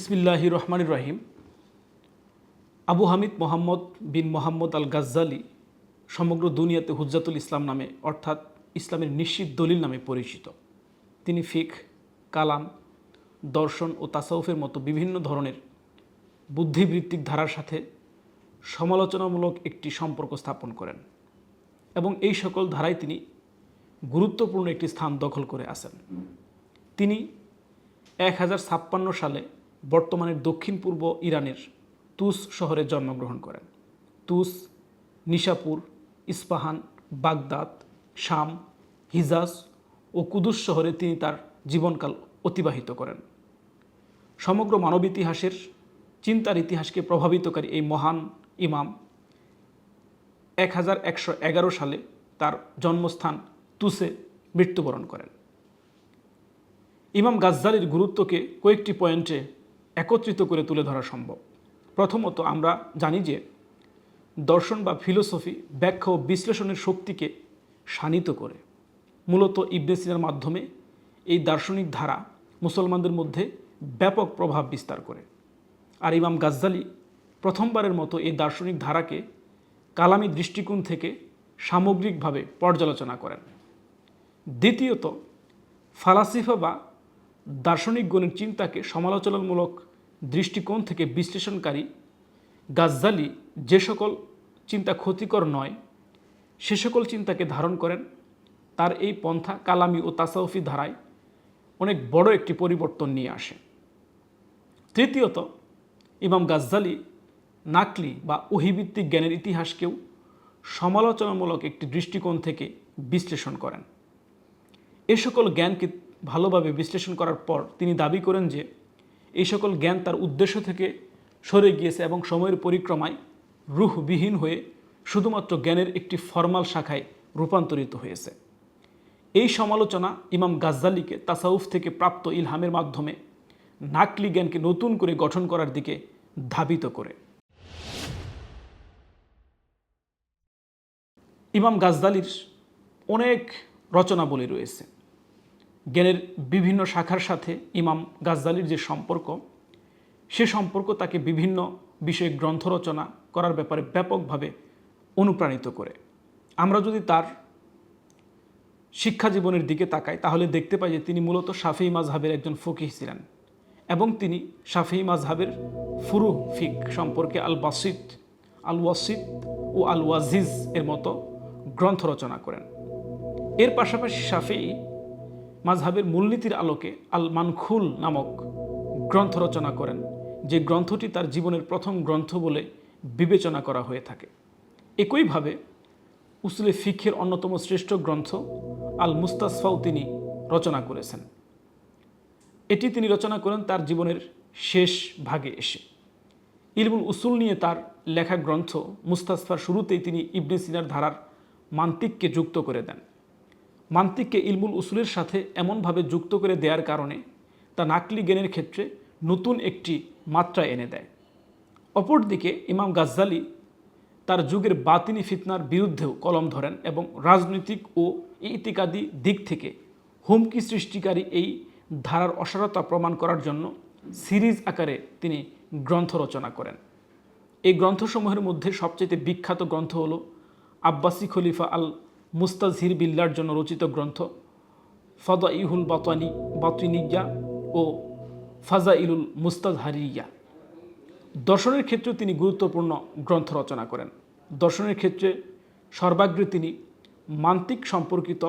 বিসমিল্লাহির রহমানির রহিম। আবু হামিদ মোহাম্মদ বিন মোহাম্মদ আল গাজ্জালি সমগ্র দুনিয়াতে হুজ্জাতুল ইসলাম নামে অর্থাৎ ইসলামের নিশ্চিত দলিল নামে পরিচিত। তিনি ফিকহ, কালাম, দর্শন ও তাসাউফের মতো বিভিন্ন ধরনের বুদ্ধিবৃত্তিক ধারার সাথে সমালোচনামূলক একটি সম্পর্ক স্থাপন করেন এবং এই সকল ধারায় তিনি গুরুত্বপূর্ণ একটি স্থান দখল করে আছেন। তিনি 1056 সালে বর্তমানের দক্ষিণ পূর্ব ইরানের তুস শহরে জন্মগ্রহণ করেন। তুস, নিশাপুর, ইস্পাহান, বাগদাদ, শাম, হিজাজ ও কুদুস শহরে তিনি তার জীবনকাল অতিবাহিত করেন। সমগ্র মানব ইতিহাসের চিন্তার ইতিহাসকে প্রভাবিতকারী এই মহান ইমাম 1111 সালে তার জন্মস্থান তুসে মৃত্যুবরণ করেন। ইমাম গাজ্জালির গুরুত্বকে কয়েকটি পয়েন্টে একত্রিত করে তুলে ধরা সম্ভব। প্রথমত, আমরা জানি যে দর্শন বা ফিলোসফি ব্যাখ্যা ও বিশ্লেষণের শক্তিকে শানিত করে। মূলত ইবনে সিনার মাধ্যমে এই দার্শনিক ধারা মুসলমানদের মধ্যে ব্যাপক প্রভাব বিস্তার করে। আর ইমাম গাজ্জালি প্রথমবারের মতো এই দার্শনিক ধারাকে কালামি দৃষ্টিকোণ থেকে সামগ্রিকভাবে পর্যালোচনা করেন। দ্বিতীয়ত, ফালাসিফা বা দার্শনিকগণের চিন্তাকে সমালোচনামূলক দৃষ্টিকোণ থেকে বিশ্লেষণকারী গাজ্জালি যে সকল চিন্তা ক্ষতিকর নয় সে সকল চিন্তাকে ধারণ করেন। তার এই পন্থা কালামি ও তাসাউফি ধারায় অনেক বড় একটি পরিবর্তন নিয়ে আসে। তৃতীয়ত, ইমাম গাজ্জালি নাকলি বা ওহীভিত্তিক জ্ঞানের ইতিহাসকেও সমালোচনামূলক একটি দৃষ্টিকোণ থেকে বিশ্লেষণ করেন। এ সকল জ্ঞানকে ভালোভাবে বিশ্লেষণ করার পর তিনি দাবি করেন যে এই সকল জ্ঞান তার উদ্দেশ্য থেকে সরে গিয়েছে এবং সময়ের পরিক্রমায় রূহবিহীন হয়ে শুধুমাত্র জ্ঞানের একটি ফরমাল শাখায় রূপান্তরিত হয়েছে। এই সমালোচনা ইমাম গাজ্জালিকে তাসাউফ থেকে প্রাপ্ত ইলহামের মাধ্যমে নাকলি জ্ঞানকে নতুন করে গঠন করার দিকে ধাবিত করে। ইমাম গাজ্জালির অনেক রচনাবলী রয়েছে। জ্ঞানের বিভিন্ন শাখার সাথে ইমাম গাজ্জালির যে সম্পর্ক, সে সম্পর্ক তাকে বিভিন্ন বিষয়ে গ্রন্থ রচনা করার ব্যাপারে ব্যাপকভাবে অনুপ্রাণিত করে। আমরা যদি তার শিক্ষা জীবনের দিকে তাকাই তাহলে দেখতে পাই যে তিনি মূলত শাফিঈ মাযহাবের একজন ফকিহ ছিলেন এবং তিনি শাফিঈ মাযহাবের ফুরু ফিক সম্পর্কে আল বাসিত, আল ওয়াসিত ও আল ওয়াজিজ এর মতো গ্রন্থ রচনা করেন। এর পাশাপাশি শাফিঈ মাযহাবের মূলনীতির আলোকে আল মানখুল নামক গ্রন্থ রচনা করেন, যে গ্রন্থটি তার জীবনের প্রথম গ্রন্থ বলে বিবেচনা করা হয়ে থাকে। একইভাবে উসুলে ফিকহের অন্যতম শ্রেষ্ঠ গ্রন্থ আল মুস্তাসফাও তিনি রচনা করেছেন। এটি তিনি রচনা করেন তার জীবনের শেষ ভাগে এসে। ইলমুল উসুল নিয়ে তার লেখা গ্রন্থ মুস্তাসফার শুরুতেই তিনি ইবনে সিনার ধারার মান্তিককে যুক্ত করে দেন। মান্তিককে ইলমুল উসুলের সাথে এমনভাবে যুক্ত করে দেওয়ার কারণে তা নাকলি জ্ঞানের ক্ষেত্রে নতুন একটি মাত্রা এনে দেয়। অপরদিকে ইমাম গাজ্জালি তার যুগের বাতিনি ফিতনার বিরুদ্ধেও কলম ধরেন এবং রাজনৈতিক ও ইতিকাদি দিক থেকে হুমকি সৃষ্টিকারী এই ধারার অসারতা প্রমাণ করার জন্য সিরিজ আকারে তিনি গ্রন্থ রচনা করেন। এই গ্রন্থসমূহের মধ্যে সবচেয়ে বিখ্যাত গ্রন্থ হল আব্বাসী খলিফা আল মুস্তাজহির বিল্লার জন্য রচিত গ্রন্থ ফাদাইহুল বাতিনিয়া ও ফাজাইলুল মুস্তাজহারিয়া। দর্শনের ক্ষেত্রে তিনি গুরুত্বপূর্ণ গ্রন্থ রচনা করেন। দর্শনের ক্ষেত্রে সর্বাগ্রে তিনি মান্তিক সম্পর্কিত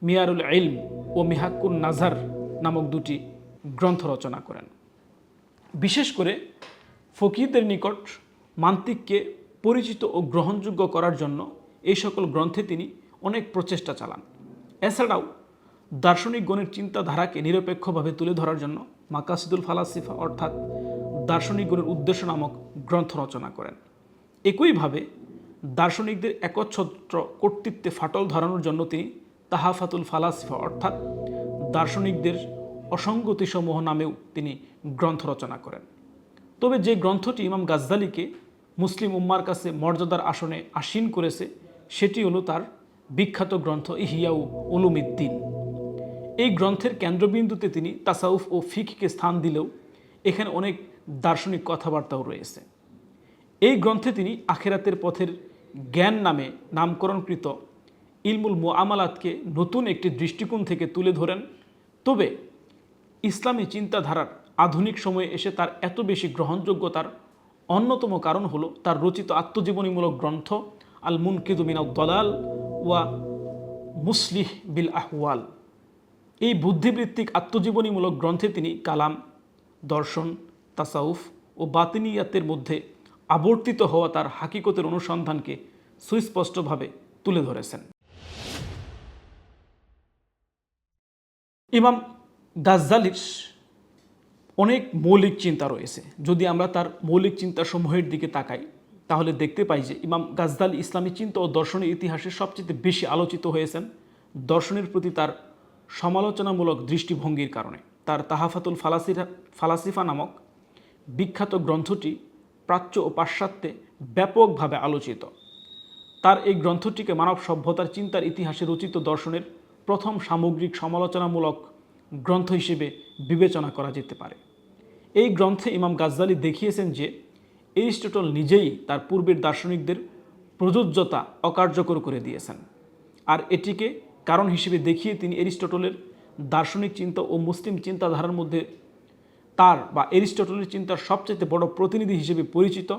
মিয়ারুল ইলম ও মিহাক্কুন নাজার নামক দুটি গ্রন্থ রচনা করেন। বিশেষ করে ফকিহদের নিকট মান্তিককে পরিচিত ও গ্রহণযোগ্য করার জন্য এই সকল গ্রন্থে তিনি অনেক প্রচেষ্টা চালান। এছাড়াও দার্শনিক গণের চিন্তাধারাকে নিরপেক্ষভাবে তুলে ধরার জন্য মাকাসিদুল ফালাসিফা অর্থাৎ দার্শনিক গণের উদ্দেশ্য নামক গ্রন্থ রচনা করেন। একইভাবে দার্শনিকদের একচ্ছত্র কর্তৃত্বে ফাটল ধরানোর জন্য তিনি তাহাফাতুল ফালাসিফা অর্থাৎ দার্শনিকদের অসঙ্গতিসমূহ নামেও তিনি গ্রন্থ রচনা করেন। তবে যে গ্রন্থটি ইমাম গাজ্জালিকে মুসলিম উম্মার কাছে মর্যাদার আসনে আসীন করেছে সেটি হলো তার বিখ্যাত গ্রন্থ ইহইয়া উলুমিদ্দিন। এই গ্রন্থের কেন্দ্রবিন্দুতে তিনি তাসাউফ ও ফিকহকে স্থান দিলেও এখানে অনেক দার্শনিক কথাবার্তাও রয়েছে। এই গ্রন্থে তিনি আখেরাতের পথের জ্ঞান নামে নামকরণকৃত ইলমুল মুআমালাতকে নতুন একটি দৃষ্টিকোণ থেকে তুলে ধরেন। তবে ইসলামী চিন্তাধারার আধুনিক সময়ে এসে তার এত বেশি গ্রহণযোগ্যতার অন্যতম কারণ হলো তার রচিত আত্মজীবনীমূলক গ্রন্থ আল মুনকিদু মিনাদ দালাল ওয়া মুসলিহ বিল আহওয়াল। এই বুদ্ধিবৃত্তিক আত্মজীবনীমূলক গ্রন্থে তিনি কালাম, দর্শন, তাসাউফ ও বাতিনিয়াতের মধ্যে আবর্তিত হওয়া তার হাকিকতের অনুসন্ধানকে সুস্পষ্টভাবে তুলে ধরেছেন। ইমাম গাজ্জালির অনেক মৌলিক চিন্তা রয়েছে। যদি আমরা তার মৌলিক চিন্তাসমূহের দিকে তাকাই তাহলে দেখতে পাই যে ইমাম গাজ্জালি ইসলামী চিন্তা ও দর্শনের ইতিহাসে সবচেয়ে বেশি আলোচিত হয়েছেন দর্শনের প্রতি তার সমালোচনামূলক দৃষ্টিভঙ্গির কারণে। তার তাহাফাতুল ফালাসিফা নামক বিখ্যাত গ্রন্থটি প্রাচ্য ও পাশ্চাত্যে ব্যাপকভাবে আলোচিত। তার এই গ্রন্থটিকে মানব সভ্যতার চিন্তার ইতিহাসে রচিত দর্শনের প্রথম সামগ্রিক সমালোচনামূলক গ্রন্থ হিসেবে বিবেচনা করা যেতে পারে। এই গ্রন্থে ইমাম গাজ্জালি দেখিয়েছেন যে এরিস্টটল নিজেই তার পূর্বের দার্শনিকদের প্রযোজ্যতা অকার্যকর করে দিয়েছেন, আর এটিকে কারণ হিসেবে দেখিয়ে তিনি এরিস্টটলের দার্শনিক চিন্তা ও মুসলিম চিন্তাধারার মধ্যে তার বা এরিস্টটলের চিন্তার সবচেয়ে বড় প্রতিনিধি হিসেবে পরিচিত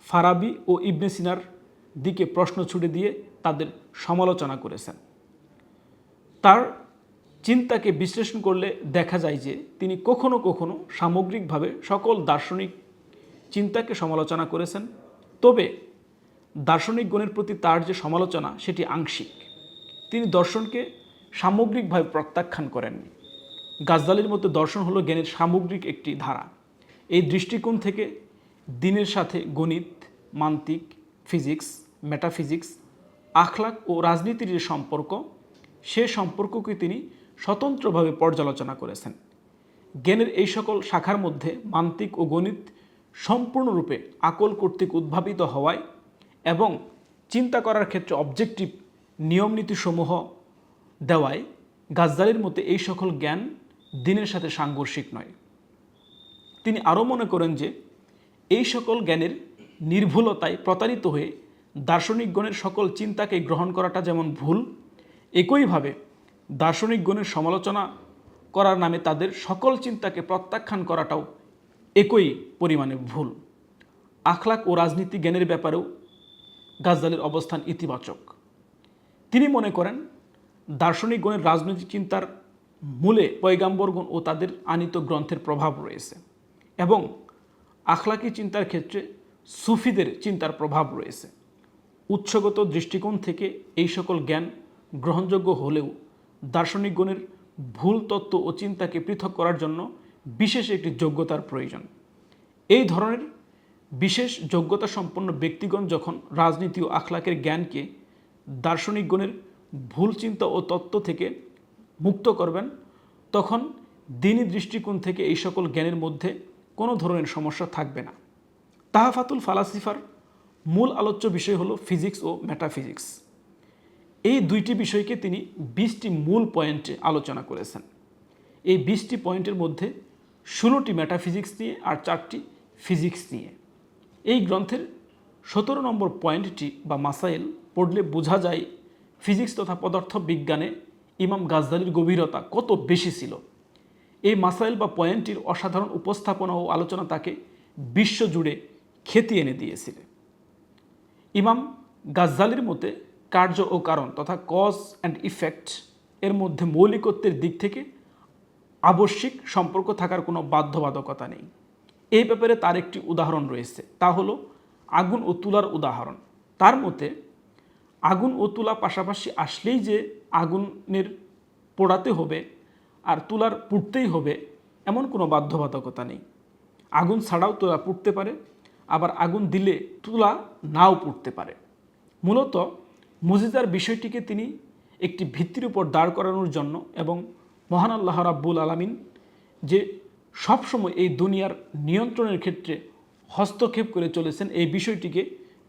ফারাবি ও ইবনে সিনার দিকে প্রশ্ন ছুড়ে দিয়ে তাদের সমালোচনা করেছেন। তার চিন্তাকে বিশ্লেষণ করলে দেখা যায় যে তিনি কখনো কখনো সামগ্রিকভাবে সকল দার্শনিক চিন্তাকে সমালোচনা করেছেন, তবে দার্শনিকগণের প্রতি তার যে সমালোচনা সেটি আংশিক। তিনি দর্শনকে সামগ্রিকভাবে প্রত্যাখ্যান করেননি। গাজ্জালির মতো দর্শন হলো জ্ঞানের সামগ্রিক একটি ধারা। এই দৃষ্টিকোণ থেকে দিনের সাথে গণিত, মান্তিক, ফিজিক্স, মেটাফিজিক্স, আখলাক ও রাজনীতির যে সম্পর্ক, সে সম্পর্ককে তিনি স্বতন্ত্রভাবে পর্যালোচনা করেছেন। জ্ঞানের এই সকল শাখার মধ্যে মান্তিক ও গণিত সম্পূর্ণরূপে আকল কর্তৃক উদ্ভাবিত হওয়ায় এবং চিন্তা করার ক্ষেত্রে অবজেক্টিভ নিয়মনীতিসমূহ দেওয়ায় গাজ্জালির মতে এই সকল জ্ঞান দিনের সাথে সাংঘর্ষিক নয়। তিনি আরও মনে করেন যে এই সকল জ্ঞানের নির্ভুলতায় প্রতারিত হয়ে দার্শনিকগণের সকল চিন্তাকে গ্রহণ করাটা যেমন ভুল, একইভাবে দার্শনিকগণের সমালোচনা করার নামে তাদের সকল চিন্তাকে প্রত্যাখ্যান করাটাও একই পরিমাণে ভুল। আখলাক ও রাজনীতি জ্ঞানের ব্যাপারেও গাজ্জালির অবস্থান ইতিবাচক। তিনি মনে করেন দার্শনিকগণের রাজনৈতিক চিন্তার মূলে পয়গাম্বরগণ ও তাদের আনীত গ্রন্থের প্রভাব রয়েছে এবং আখলাকি চিন্তার ক্ষেত্রে সুফিদের চিন্তার প্রভাব রয়েছে। উৎসগত দৃষ্টিকোণ থেকে এই সকল জ্ঞান গ্রহণযোগ্য হলেও দার্শনিকগণের ভুল তত্ত্ব ও চিন্তাকে পৃথক করার জন্য বিশেষ একটি যোগ্যতার প্রয়োজন। এই ধরনের বিশেষ যোগ্যতা সম্পন্ন ব্যক্তিগণ যখন রাজনীতি ও আখলাকের জ্ঞানকে দার্শনিকগণের ভুল চিন্তা ও তত্ত্ব থেকে মুক্ত করবেন, তখন দ্বীনি দৃষ্টিকোণ থেকে এই সকল জ্ঞানের মধ্যে কোনো ধরনের সমস্যা থাকবে না। তাহাফাতুল ফালাসিফার মূল আলোচ্য বিষয় হলো ফিজিক্স ও মেটাফিজিক্স। এই দুইটি বিষয়কে তিনি 20টি মূল পয়েন্টে আলোচনা করেছেন। এই 20টি পয়েন্টের মধ্যে 16টি মেটাফিজিক্স নিয়ে আর 4টি ফিজিক্স নিয়ে। এই গ্রন্থের 17 নম্বর পয়েন্টটি বা মাসাইল পড়লে বোঝা যায় ফিজিক্স তথা পদার্থ বিজ্ঞানে ইমাম গাজ্জালির গভীরতা কত বেশি ছিল। এই মাসাইল বা পয়েন্টটির অসাধারণ উপস্থাপনা ও আলোচনা তাকে বিশ্বজুড়ে খ্যাতি এনে দিয়েছিল। ইমাম গাজ্জালির মতে কার্য ও কারণ তথা কজ অ্যান্ড ইফেক্ট এর মধ্যে মৌলিকত্বের দিক থেকে আবশ্যিক সম্পর্ক থাকার কোনো বাধ্যবাধকতা নেই। এই ব্যাপারে তার একটি উদাহরণ রয়েছে, তা হলো আগুন ও তুলার উদাহরণ। তার মতে আগুন ও তুলা পাশাপাশি আসলেই যে আগুনের পোড়াতে হবে আর তুলার পুড়তেই হবে এমন কোনো বাধ্যবাধকতা নেই। আগুন ছাড়াও তুলা পুড়তে পারে, আবার আগুন দিলে তুলা নাও পুড়তে পারে। মূলত মুজিজার বিষয়টিকে তিনি একটি ভিত্তির উপর দাঁড় করানোর জন্য এবং মহান আল্লাহ রাব্বুল আলামিন যে সবসময় এই দুনিয়ার নিয়ন্ত্রণের ক্ষেত্রে হস্তক্ষেপ করে চলেছেন, এই বিষয়টিকে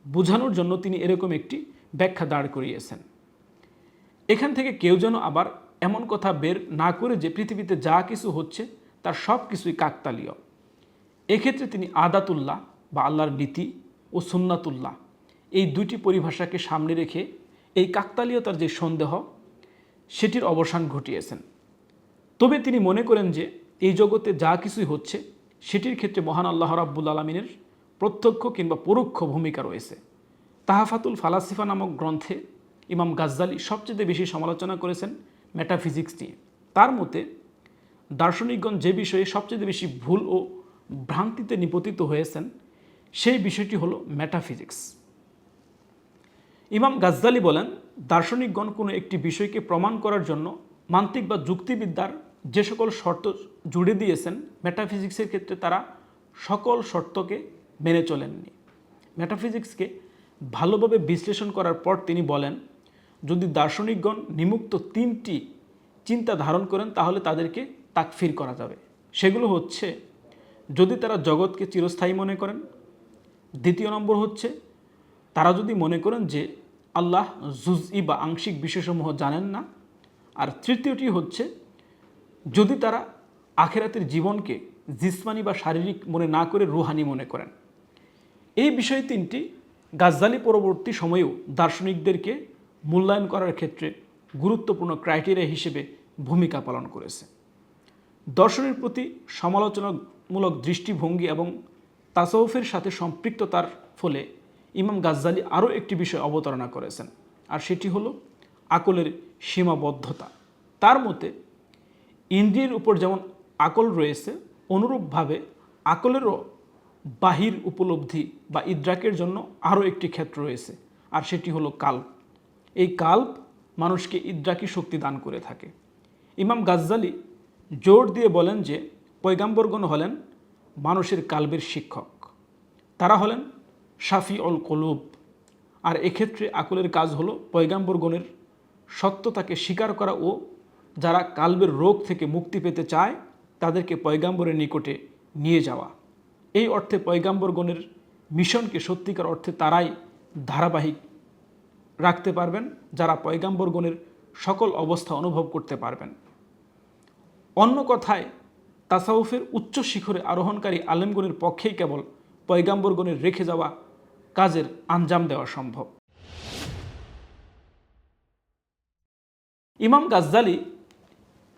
বোঝানোর জন্য তিনি এরকম একটি ব্যাখ্যা দাঁড় করিয়েছেন। এখান থেকে কেউ যেন আবার এমন কথা বের না করে যে পৃথিবীতে যা কিছু হচ্ছে তার সব কিছুই কাকতালীয়। এক্ষেত্রে তিনি আদাতুল্লাহ বা আল্লাহর নীতি ও সুন্নাতুল্লাহ এই দুইটি পরিভাষাকে সামনে রেখে এই কাকতালীয়তার যে সন্দেহ সেটির অবসান ঘটিয়েছেন। তবে তিনি মনে করেন যে এই জগতে যা কিছুই হচ্ছে সেটির ক্ষেত্রে মহান আল্লাহ রাব্বুল আলামিনের প্রত্যক্ষ কিংবা পরোক্ষ ভূমিকা রয়েছে। তাহাফাতুল ফালাসিফা নামক গ্রন্থে ইমাম গাজ্জালি সবচেয়ে বেশি সমালোচনা করেছেন মেটাফিজিক্স নিয়ে। তার মতে দার্শনিকগণ যে বিষয়ে সবচেয়ে বেশি ভুল ও ভ্রান্তিতে নিপতিত হয়েছেন সেই বিষয়টি হলো মেটাফিজিক্স। ইমাম গাজ্জালি বলেন, দার্শনিকগণ কোনো একটি বিষয়কে প্রমাণ করার জন্য মান্তিক বা যুক্তিবিদ্যার যে সকল শর্ত জুড়ে দিয়েছেন, মেটাফিজিক্সের ক্ষেত্রে তারা সকল শর্তকে মেনে চলেননি। মেটাফিজিক্সকে ভালোভাবে বিশ্লেষণ করার পর তিনি বলেন, যদি দার্শনিকগণ নিম্নোক্ত তিনটি চিন্তা ধারণ করেন তাহলে তাদেরকে তাকফির করা যাবে। সেগুলো হচ্ছে, যদি তারা জগৎকে চিরস্থায়ী মনে করেন, দ্বিতীয় নম্বর হচ্ছে তারা যদি মনে করেন যে আল্লাহ জুজই বা আংশিক বিষয়সমূহ জানেন না, আর তৃতীয়টি হচ্ছে যদি তারা আখেরাতের জীবনকে জিসমানি বা শারীরিক মনে না করে রুহানি মনে করেন। এই বিষয় তিনটি গাজ্জালি পরবর্তী সময়েও দার্শনিকদেরকে মূল্যায়ন করার ক্ষেত্রে গুরুত্বপূর্ণ ক্রাইটেরিয়া হিসেবে ভূমিকা পালন করেছে। দর্শনের প্রতি সমালোচনামূলক দৃষ্টিভঙ্গি এবং তাসাউফের সাথে সম্পৃক্ততার ফলে ইমাম গাজ্জালি আরও একটি বিষয় অবতারণা করেছেন, আর সেটি হলো আকলের সীমাবদ্ধতা। তার মতে ইন্দ্রিয়ের উপর যেমন আকল রয়েছে, অনুরূপভাবে আকলেরও বাহির উপলব্ধি বা ইদ্রাকের জন্য আরও একটি ক্ষেত্র রয়েছে, আর সেটি হলো কাল্প। এই কাল্প মানুষকে ইদ্রাকি শক্তি দান করে থাকে। ইমাম গাজ্জালি জোর দিয়ে বলেন যে পয়গাম্বরগণ হলেন মানুষের কাল্বের শিক্ষক, তারা হলেন শাফি অল কলুব। আর এক্ষেত্রে আকলের কাজ হলো পয়গাম্বরগণের সত্যতাকে স্বীকার করা ও যারা কাল্বের রোগ থেকে মুক্তি পেতে চায় তাদেরকে পয়গাম্বরের নিকটে নিয়ে যাওয়া। এই অর্থে পয়গাম্বরগণের মিশনকে সত্যিকার অর্থে তারাই ধারাবাহিক রাখতে পারবেন যারা পয়গাম্বরগণের সকল অবস্থা অনুভব করতে পারবেন। অন্য কথায় তাসাউফের উচ্চ শিখরে আরোহণকারী আলেমগণের পক্ষেই কেবল পয়গাম্বরগণের রেখে যাওয়া কাজের আঞ্জাম দেওয়া সম্ভব। ইমাম গাজ্জালি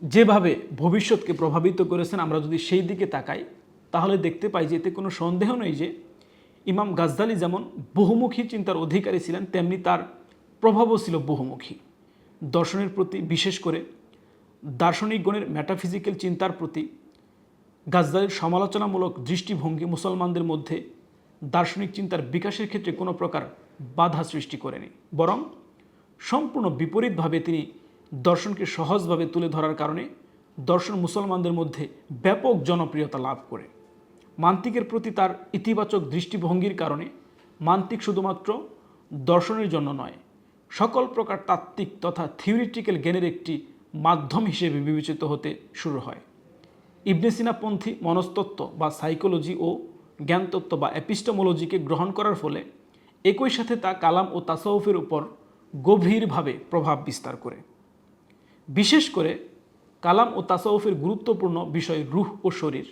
যেভাবে ভবিষ্যৎকে প্রভাবিত করেছেন আমরা যদি সেই দিকে তাকাই তাহলে দেখতে পাই যে এতে কোনো সন্দেহ নেই যে ইমাম গাজ্জালি যেমন বহুমুখী চিন্তার অধিকারী ছিলেন, তেমনি তার প্রভাবও ছিল বহুমুখী। দর্শনের প্রতি, বিশেষ করে দার্শনিকগণের মেটাফিজিক্যাল চিন্তার প্রতি গাজ্জালির সমালোচনামূলক দৃষ্টিভঙ্গি মুসলমানদের মধ্যে দার্শনিক চিন্তার বিকাশের ক্ষেত্রে কোনো প্রকার বাধা সৃষ্টি করেনি, বরং সম্পূর্ণ বিপরীতভাবে তিনি দর্শনকে সহজভাবে তুলে ধরার কারণে দর্শন মুসলমানদের মধ্যে ব্যাপক জনপ্রিয়তা লাভ করে। মান্তিকের প্রতি তার ইতিবাচক দৃষ্টিভঙ্গির কারণে মান্তিক শুধুমাত্র দর্শনের জন্য নয়, সকল প্রকার তাত্ত্বিক তথা থিওরিটিক্যাল জ্ঞানের একটি মাধ্যম হিসেবে বিবেচিত হতে শুরু হয়। ইবনে সিনাপন্থী মনস্তত্ত্ব বা সাইকোলজি ও জ্ঞানতত্ত্ব বা এপিস্টেমোলজিকে গ্রহণ করার ফলে একই সাথে তা কালাম ও তাসাউফের উপর গভীরভাবে প্রভাব বিস্তার করে। বিশেষ করে কালাম ও তাসাউফের গুরুত্বপূর্ণ বিষয় রূহ ও শরীর,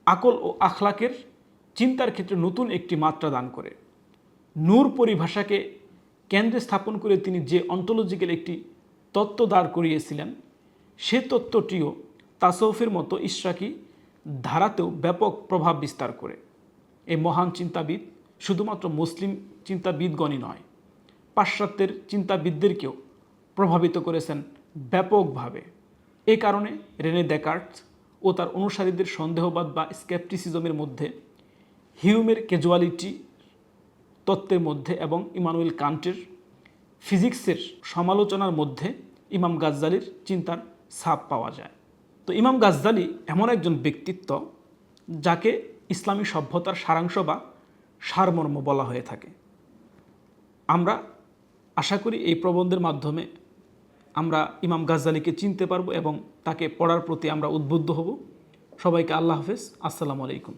আকল ও আখলাকের চিন্তার ক্ষেত্রে নতুন একটি মাত্রা দান করে। নূর পরিভাষাকে কেন্দ্রে স্থাপন করে তিনি যে অন্টোলজিক্যাল একটি তত্ত্ব দাঁড় করিয়েছিলেন, সে তত্ত্বটিও তাসাউফের মতো ইশরাকি ধারাতেও ব্যাপক প্রভাব বিস্তার করে। এই মহান চিন্তাবিদ শুধুমাত্র মুসলিম চিন্তাবিদগণই নয়, পাশ্চাত্যের চিন্তাবিদদেরকেও প্রভাবিত করেছেন ব্যাপকভাবে। এ কারণে রেনে দ্যাকার্টস ও তার অনুসারীদের সন্দেহবাদ বা স্কেপটিসিজমের মধ্যে, হিউমের ক্যাজুয়ালিটি তত্ত্বের মধ্যে এবং ইমানুয়েল কান্টের ফিজিক্সের সমালোচনার মধ্যে ইমাম গাজ্জালির চিন্তার ছাপ পাওয়া যায়। তো ইমাম গাজ্জালি এমন একজন ব্যক্তিত্ব যাকে ইসলামী সভ্যতার সারাংশ বা সারমর্ম বলা হয়ে থাকে। আমরা আশা করি এই প্রবন্ধের মাধ্যমে আমরা ইমাম গাজ্জালিকে চিনতে পারবো এবং তাকে পড়ার প্রতি আমরা উদ্বুদ্ধ হব। সবাইকে আল্লাহ হাফেজ, আসসালামু আলাইকুম।